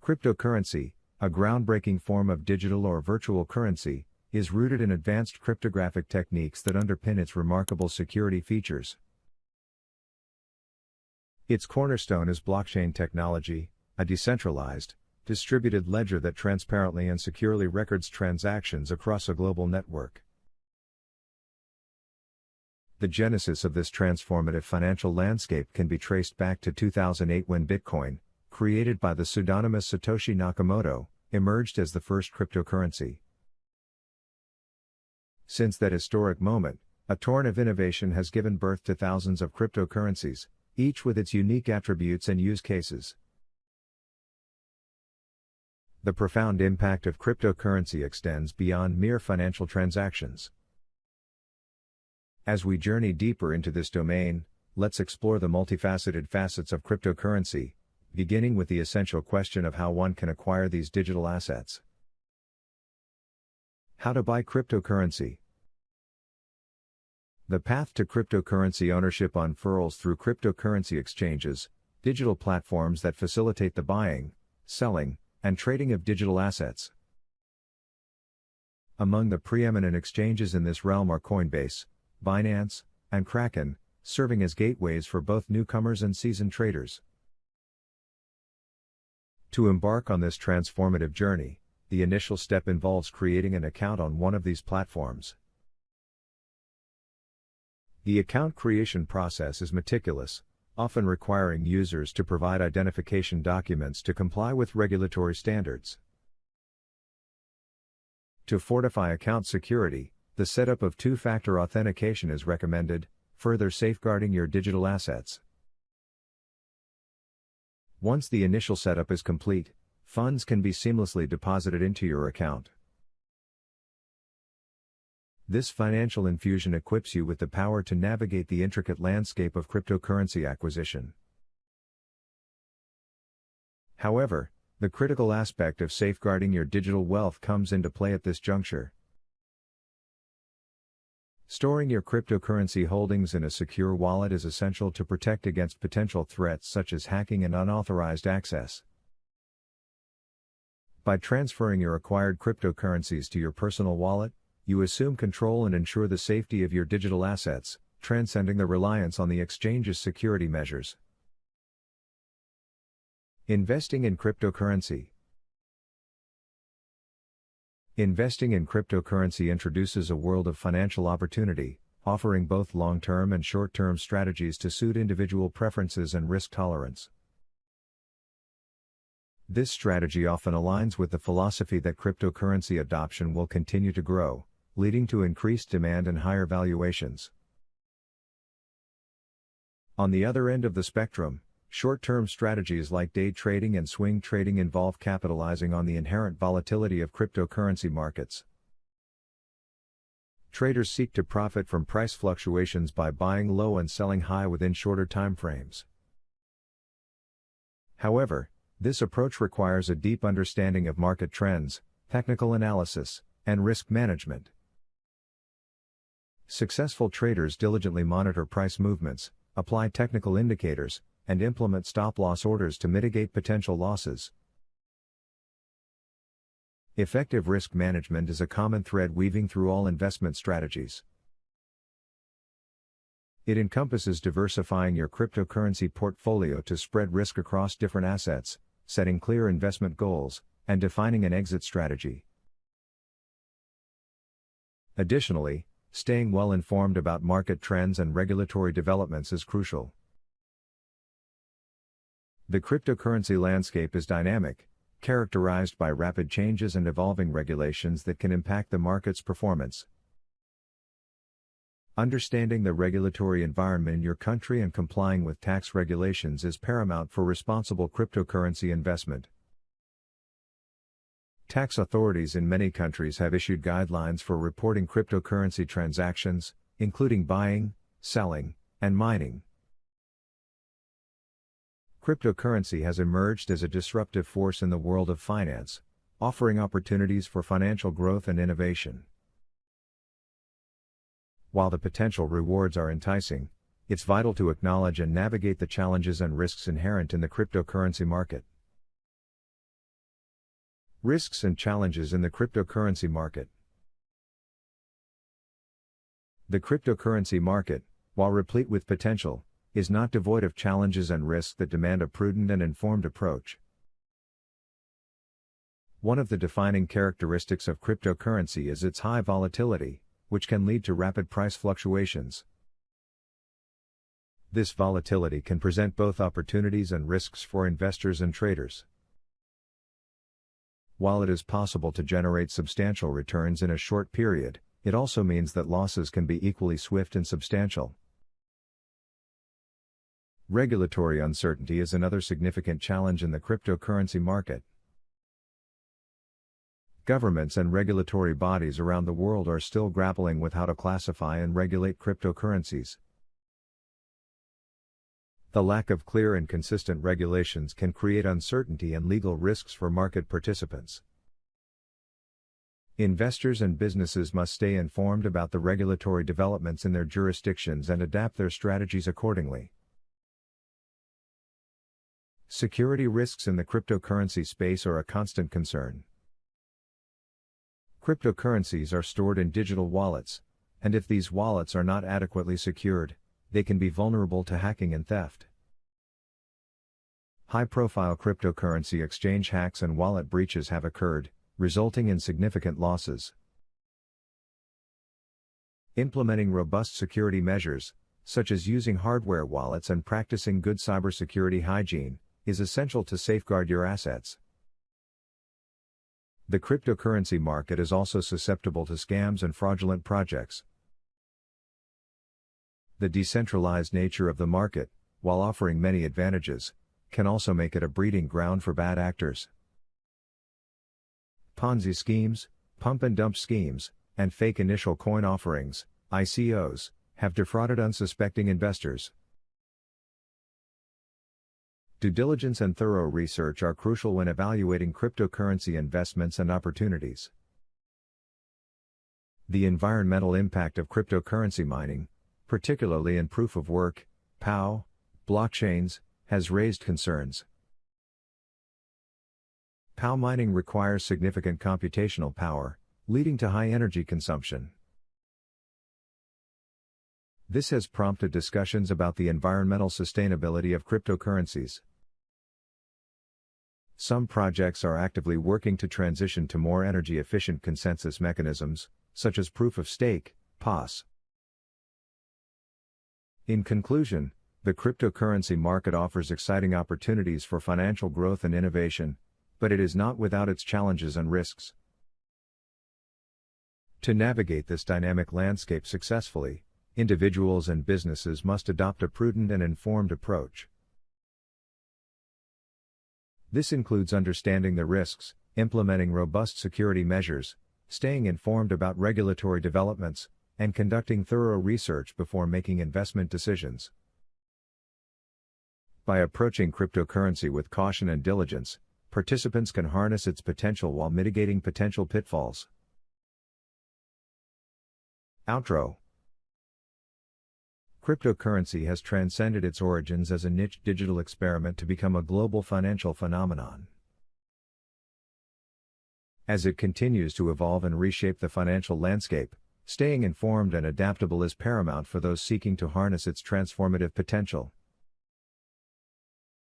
Cryptocurrency, a groundbreaking form of digital or virtual currency, is rooted in advanced cryptographic techniques that underpin its remarkable security features. Its cornerstone is blockchain technology, a decentralized, distributed ledger that transparently and securely records transactions across a global network. The genesis of this transformative financial landscape can be traced back to 2008 when Bitcoin, created by the pseudonymous Satoshi Nakamoto, emerged as the first cryptocurrency. Since that historic moment, a torrent of innovation has given birth to thousands of cryptocurrencies, each with its unique attributes and use cases. The profound impact of cryptocurrency extends beyond mere financial transactions. As we journey deeper into this domain, let's explore the multifaceted facets of cryptocurrency, beginning with the essential question of how one can acquire these digital assets. How to buy cryptocurrency. The path to cryptocurrency ownership unfurls through cryptocurrency exchanges, digital platforms that facilitate the buying, selling, and trading of digital assets. Among the preeminent exchanges in this realm are Coinbase, Binance, and Kraken, serving as gateways for both newcomers and seasoned traders. To embark on this transformative journey, the initial step involves creating an account on one of these platforms. The account creation process is meticulous, often requiring users to provide identification documents to comply with regulatory standards. To fortify account security, the setup of two-factor authentication is recommended, further safeguarding your digital assets. Once the initial setup is complete, funds can be seamlessly deposited into your account. This financial infusion equips you with the power to navigate the intricate landscape of cryptocurrency acquisition. However, the critical aspect of safeguarding your digital wealth comes into play at this juncture. Storing your cryptocurrency holdings in a secure wallet is essential to protect against potential threats such as hacking and unauthorized access. By transferring your acquired cryptocurrencies to your personal wallet, you assume control and ensure the safety of your digital assets, transcending the reliance on the exchange's security measures. Investing in cryptocurrency. Investing in cryptocurrency introduces a world of financial opportunity, offering both long-term and short-term strategies to suit individual preferences and risk tolerance. This strategy often aligns with the philosophy that cryptocurrency adoption will continue to grow, leading to increased demand and higher valuations. On the other end of the spectrum, short-term strategies like day trading and swing trading involve capitalizing on the inherent volatility of cryptocurrency markets. Traders seek to profit from price fluctuations by buying low and selling high within shorter time frames. However, this approach requires a deep understanding of market trends, technical analysis, and risk management. Successful traders diligently monitor price movements, apply technical indicators, and implement stop-loss orders to mitigate potential losses. Effective risk management is a common thread weaving through all investment strategies. It encompasses diversifying your cryptocurrency portfolio to spread risk across different assets, setting clear investment goals, and defining an exit strategy. Additionally, staying well informed about market trends and regulatory developments is crucial. The cryptocurrency landscape is dynamic, characterized by rapid changes and evolving regulations that can impact the market's performance. Understanding the regulatory environment in your country and complying with tax regulations is paramount for responsible cryptocurrency investment. Tax authorities in many countries have issued guidelines for reporting cryptocurrency transactions, including buying, selling, and mining. Cryptocurrency has emerged as a disruptive force in the world of finance, offering opportunities for financial growth and innovation. While the potential rewards are enticing, it's vital to acknowledge and navigate the challenges and risks inherent in the cryptocurrency market. Risks and challenges in the cryptocurrency market. The cryptocurrency market, while replete with potential, is not devoid of challenges and risks that demand a prudent and informed approach. One of the defining characteristics of cryptocurrency is its high volatility, which can lead to rapid price fluctuations. This volatility can present both opportunities and risks for investors and traders. While it is possible to generate substantial returns in a short period, it also means that losses can be equally swift and substantial. Regulatory uncertainty is another significant challenge in the cryptocurrency market. Governments and regulatory bodies around the world are still grappling with how to classify and regulate cryptocurrencies. The lack of clear and consistent regulations can create uncertainty and legal risks for market participants. Investors and businesses must stay informed about the regulatory developments in their jurisdictions and adapt their strategies accordingly. Security risks in the cryptocurrency space are a constant concern. Cryptocurrencies are stored in digital wallets, and if these wallets are not adequately secured, they can be vulnerable to hacking and theft. High-profile cryptocurrency exchange hacks and wallet breaches have occurred, resulting in significant losses. Implementing robust security measures, such as using hardware wallets and practicing good cybersecurity hygiene, is essential to safeguard your assets. The cryptocurrency market is also susceptible to scams and fraudulent projects. The decentralized nature of the market, while offering many advantages, can also make it a breeding ground for bad actors. Ponzi schemes, pump and dump schemes, and fake initial coin offerings, ICOs, have defrauded unsuspecting investors. Due diligence and thorough research are crucial when evaluating cryptocurrency investments and opportunities. The environmental impact of cryptocurrency mining, particularly in proof-of-work (POW) blockchains, has raised concerns. POW mining requires significant computational power, leading to high energy consumption. This has prompted discussions about the environmental sustainability of cryptocurrencies. Some projects are actively working to transition to more energy-efficient consensus mechanisms, such as proof-of-stake (POS). In conclusion, the cryptocurrency market offers exciting opportunities for financial growth and innovation, but it is not without its challenges and risks. To navigate this dynamic landscape successfully, individuals and businesses must adopt a prudent and informed approach. This includes understanding the risks, implementing robust security measures, staying informed about regulatory developments, and conducting thorough research before making investment decisions. By approaching cryptocurrency with caution and diligence, participants can harness its potential while mitigating potential pitfalls. Outro. Cryptocurrency has transcended its origins as a niche digital experiment to become a global financial phenomenon. As it continues to evolve and reshape the financial landscape, staying informed and adaptable is paramount for those seeking to harness its transformative potential.